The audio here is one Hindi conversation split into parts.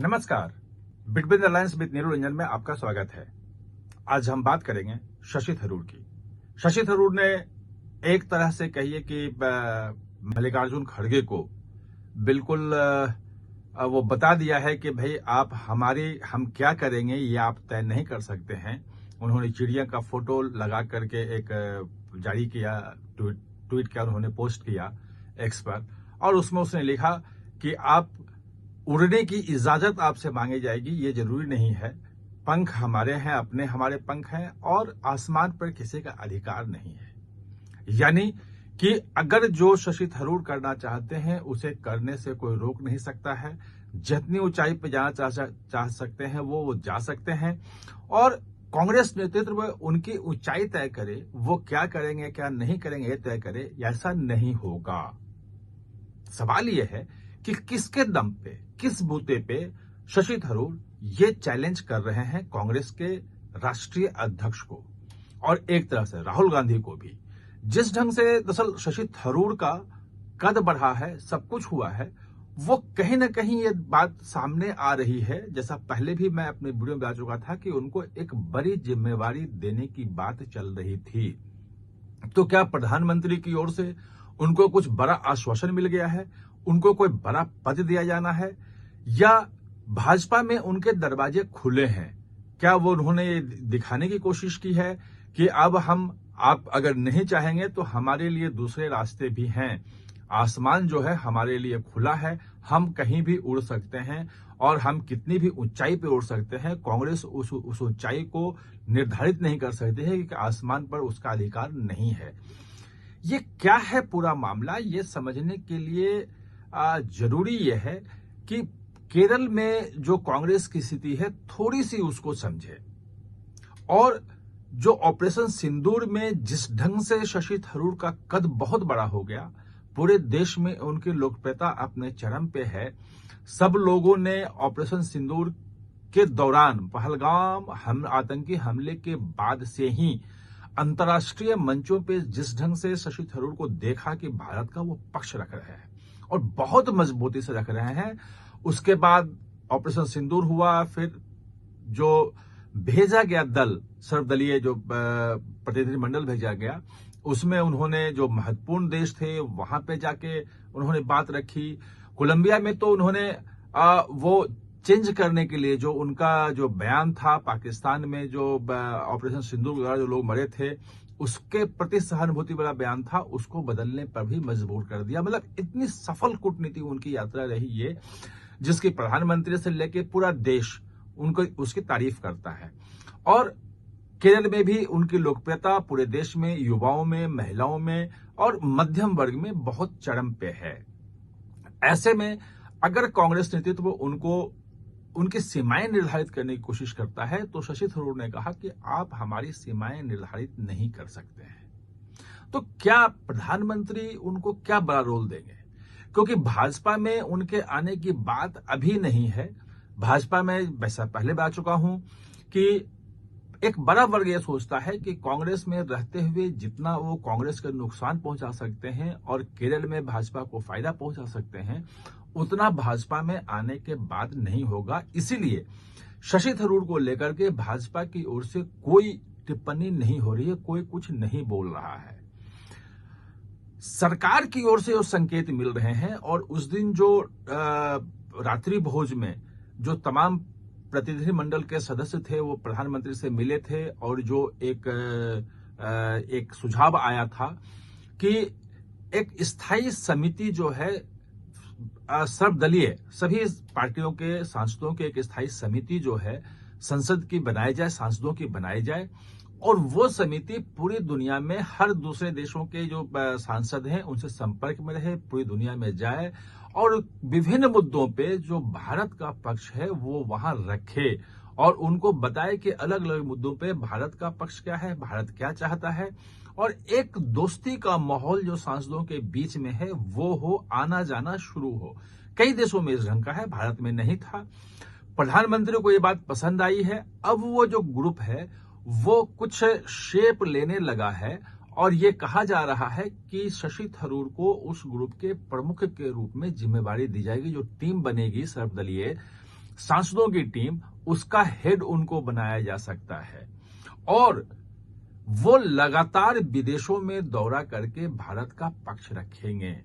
नमस्कार। Between the lines with Neeru Ranjan में आपका स्वागत है। आज हम बात करेंगे शशि थरूर की। शशि थरूर ने एक तरह से कहिए कि मल्लिकार्जुन खड़गे को बिल्कुल वो बता दिया है कि भाई आप हम क्या करेंगे ये आप तय नहीं कर सकते हैं। उन्होंने चिड़िया का फोटो लगा करके एक जारी किया, ट्वीट किया, उन्होंने पोस्ट किया एक्स पर, और उसमें उसने लिखा कि आप उड़ने की इजाजत आपसे मांगी जाएगी, ये जरूरी नहीं है। पंख हमारे हैं, अपने हमारे पंख हैं, और आसमान पर किसी का अधिकार नहीं है। यानी कि अगर जो शशि थरूर करना चाहते हैं उसे करने से कोई रोक नहीं सकता है। जितनी ऊंचाई पर जाना चाह सकते हैं वो जा सकते हैं, और कांग्रेस नेतृत्व उनकी ऊंचाई तय करे, वो क्या करेंगे क्या नहीं करेंगे ये तय करे, ऐसा नहीं होगा। सवाल यह है कि किसके दम पे, किस बूते पे शशि थरूर ये चैलेंज कर रहे हैं कांग्रेस के राष्ट्रीय अध्यक्ष को, और एक तरह से राहुल गांधी को भी। जिस ढंग से दरअसल शशि थरूर का कद बढ़ा है, सब कुछ हुआ है, वो कहीं ना कहीं ये बात सामने आ रही है, जैसा पहले भी मैं अपने वीडियो में बता चुका था कि उनको एक बड़ी जिम्मेवारी देने की बात चल रही थी। तो क्या प्रधानमंत्री की ओर से उनको कुछ बड़ा आश्वासन मिल गया है, उनको कोई बड़ा पद दिया जाना है, या भाजपा में उनके दरवाजे खुले हैं? क्या वो उन्होंने ये दिखाने की कोशिश की है कि अब आप अगर नहीं चाहेंगे तो हमारे लिए दूसरे रास्ते भी हैं, आसमान जो है हमारे लिए खुला है, हम कहीं भी उड़ सकते हैं, और हम कितनी भी ऊंचाई पे उड़ सकते हैं। कांग्रेस उस ऊंचाई को निर्धारित नहीं कर सकती है कि आसमान पर उसका अधिकार नहीं है। ये क्या है पूरा मामला, ये समझने के लिए जरूरी यह है कि केरल में जो कांग्रेस की स्थिति है थोड़ी सी उसको समझे, और जो ऑपरेशन सिंदूर में जिस ढंग से शशि थरूर का कद बहुत बड़ा हो गया, पूरे देश में उनकी लोकप्रियता अपने चरम पे है। सब लोगों ने ऑपरेशन सिंदूर के दौरान, पहलगाम आतंकी हमले के बाद से ही अंतर्राष्ट्रीय मंचों पे जिस ढंग से शशि थरूर को देखा कि भारत का वो पक्ष रख रहे हैं और बहुत मजबूती से रख रहे हैं। उसके बाद ऑपरेशन सिंदूर हुआ, फिर जो भेजा गया दल, सर्वदलीय जो प्रतिनिधिमंडल भेजा गया, उसमें उन्होंने जो महत्वपूर्ण देश थे वहां पे जाके उन्होंने बात रखी। कोलंबिया में तो उन्होंने वो चेंज करने के लिए जो उनका जो बयान था, पाकिस्तान में जो ऑपरेशन सिंदूर के दौरान जो लोग मरे थे उसके प्रति सहानुभूति वाला बयान था, उसको बदलने पर भी मजबूर कर दिया। मतलब इतनी सफल कूटनीति उनकी यात्रा रही ये, जिसकी प्रधानमंत्री से लेके पूरा देश उनको उसकी तारीफ करता है। और केरल में भी उनकी लोकप्रियता पूरे देश में, युवाओं में, महिलाओं में और मध्यम वर्ग में बहुत चरम पे है। ऐसे में अगर कांग्रेस नेतृत्व उनकी सीमाएं निर्धारित करने की कोशिश करता है, तो शशि थरूर ने कहा कि आप हमारी सीमाएं निर्धारित नहीं कर सकते हैं। तो क्या प्रधानमंत्री उनको क्या बड़ा रोल देंगे? क्योंकि भाजपा में उनके आने की बात अभी नहीं है। भाजपा में वैसा पहले बता चुका हूं कि एक बड़ा वर्ग यह सोचता है कि कांग्रेस में रहते हुए जितना वो कांग्रेस का नुकसान पहुंचा सकते हैं और केरल में भाजपा को फायदा पहुंचा सकते हैं, उतना भाजपा में आने के बाद नहीं होगा। इसीलिए शशि थरूर को लेकर के भाजपा की ओर से कोई टिप्पणी नहीं हो रही है, कोई कुछ नहीं बोल रहा है। सरकार की ओर से जो संकेत मिल रहे हैं, और उस दिन जो रात्रि भोज में जो तमाम प्रतिनिधिमंडल के सदस्य थे वो प्रधानमंत्री से मिले थे, और जो एक सुझाव आया था कि एक स्थायी समिति जो है सर्वदलीय सभी पार्टियों के सांसदों की एक स्थायी समिति जो है संसद की बनाई जाए, सांसदों की बनाई जाए, और वो समिति पूरी दुनिया में हर दूसरे देशों के जो सांसद हैं उनसे संपर्क में रहे, पूरी दुनिया में जाए, और विभिन्न मुद्दों पे जो भारत का पक्ष है वो वहां रखे, और उनको बताए कि अलग अलग मुद्दों पे भारत का पक्ष क्या है, भारत क्या चाहता है, और एक दोस्ती का माहौल जो सांसदों के बीच में है वो हो, आना जाना शुरू हो। कई देशों में इस ढंग का है, भारत में नहीं था। प्रधानमंत्री को ये बात पसंद आई है। अब वो जो ग्रुप है वो कुछ शेप लेने लगा है, और ये कहा जा रहा है कि शशि थरूर को उस ग्रुप के प्रमुख के रूप में जिम्मेवारी दी जाएगी। जो टीम बनेगी सर्वदलीय सांसदों की टीम, उसका हेड उनको बनाया जा सकता है और वो लगातार विदेशों में दौरा करके भारत का पक्ष रखेंगे।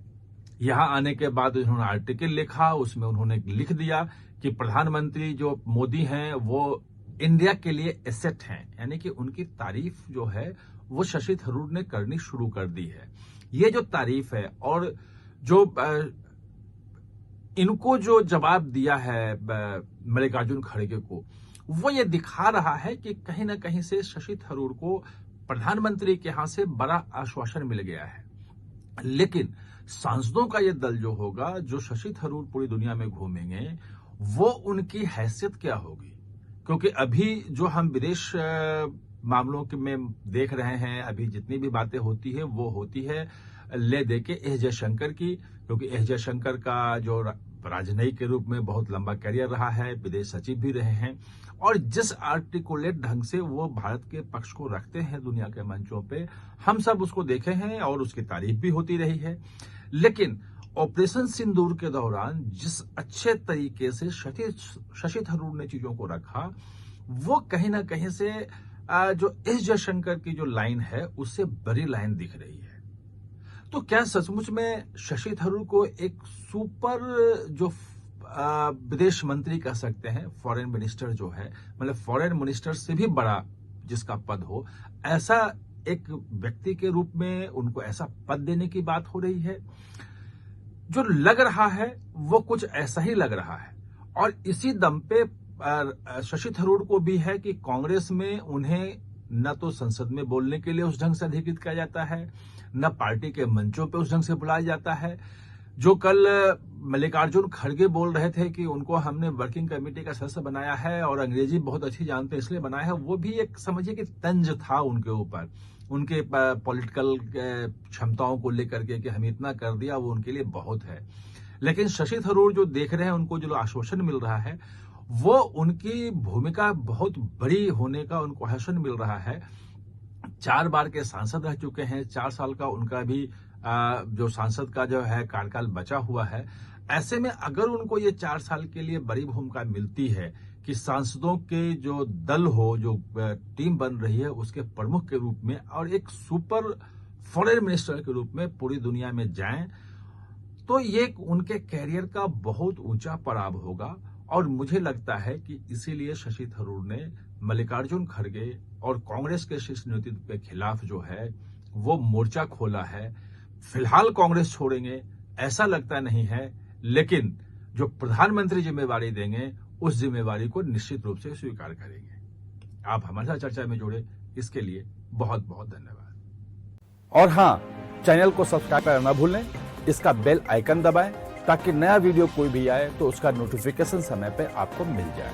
यहां आने के बाद उन्होंने आर्टिकल लिखा, उसमें उन्होंने लिख दिया कि प्रधानमंत्री जो मोदी हैं वो इंडिया के लिए एसेट हैं, यानी कि उनकी तारीफ जो है वो शशि थरूर ने करनी शुरू कर दी है। ये जो तारीफ है और जो इनको जो जवाब दिया है मल्लिकार्जुन खड़गे को, वो ये दिखा रहा है कि कहीं ना कहीं से शशि थरूर को प्रधानमंत्री के यहां से बड़ा आश्वासन मिल गया है। लेकिन सांसदों का ये दल जो होगा, जो शशि थरूर पूरी दुनिया में घूमेंगे, वो उनकी हैसियत क्या होगी? क्योंकि अभी जो हम विदेश मामलों में देख रहे हैं, अभी जितनी भी बातें होती है वो होती है ले दे के एस जयशंकर की, क्योंकि एस जयशंकर का जो राजनयिक के रूप में बहुत लंबा करियर रहा है, विदेश सचिव भी रहे हैं और जिस आर्टिकुलेट ढंग से वो भारत के पक्ष को रखते हैं दुनिया के मंचों पे, हम सब उसको देखे हैं और उसकी तारीफ भी होती रही है। लेकिन ऑपरेशन सिंदूर के दौरान जिस अच्छे तरीके से शशि थरूर ने चीजों को रखा, वो कहीं ना कहीं से जो एस जयशंकर की जो लाइन है उससे बड़ी लाइन दिख रही है। तो क्या सचमुच में शशि थरूर को एक सुपर जो विदेश मंत्री कह सकते हैं, फॉरेन मिनिस्टर जो है, मतलब फॉरेन मिनिस्टर से भी बड़ा जिसका पद हो, ऐसा एक व्यक्ति के रूप में उनको ऐसा पद देने की बात हो रही है? जो लग रहा है वो कुछ ऐसा ही लग रहा है और इसी दम पे शशि थरूर को भी है कि कांग्रेस में उन्हें न तो संसद में बोलने के लिए उस ढंग से अधिकृत किया जाता है, न पार्टी के मंचों पे उस ढंग से बुलाया जाता है। जो कल मल्लिकार्जुन खड़गे बोल रहे थे कि उनको हमने वर्किंग कमेटी का सदस्य बनाया है और अंग्रेजी बहुत अच्छी जानते हैं इसलिए बनाया है, वो भी एक समझिए कि तंज था उनके ऊपर, उनके पॉलिटिकल क्षमताओं को लेकर के कि हम इतना कर दिया, वो उनके लिए बहुत है। लेकिन शशि थरूर जो देख रहे हैं, उनको जो आश्वासन मिल रहा है, वो उनकी भूमिका बहुत बड़ी होने का उनको आश्वासन मिल रहा है। 4 बार के सांसद रह चुके हैं, 4 साल का उनका भी जो सांसद का जो है कार्यकाल बचा हुआ है। ऐसे में अगर उनको ये 4 साल के लिए बड़ी भूमिका मिलती है कि सांसदों के जो दल हो, जो टीम बन रही है उसके प्रमुख के रूप में और एक सुपर फॉरेन मिनिस्टर के रूप में पूरी दुनिया में जाएं, तो ये उनके कैरियर का बहुत ऊंचा पड़ाव होगा। और मुझे लगता है कि इसीलिए शशि थरूर ने मल्लिकार्जुन खड़गे और कांग्रेस के शीर्ष नेतृत्व के खिलाफ जो है वो मोर्चा खोला है। फिलहाल कांग्रेस छोड़ेंगे ऐसा लगता नहीं है, लेकिन जो प्रधानमंत्री जिम्मेवारी देंगे उस जिम्मेवारी को निश्चित रूप से स्वीकार करेंगे। आप हमारे साथ चर्चा में जुड़े, इसके लिए बहुत बहुत धन्यवाद। और हाँ, चैनल को सब्सक्राइब करना न भूलें, इसका बेल आइकन दबाएं ताकि नया वीडियो कोई भी आए तो उसका नोटिफिकेशन समय पे आपको मिल जाए।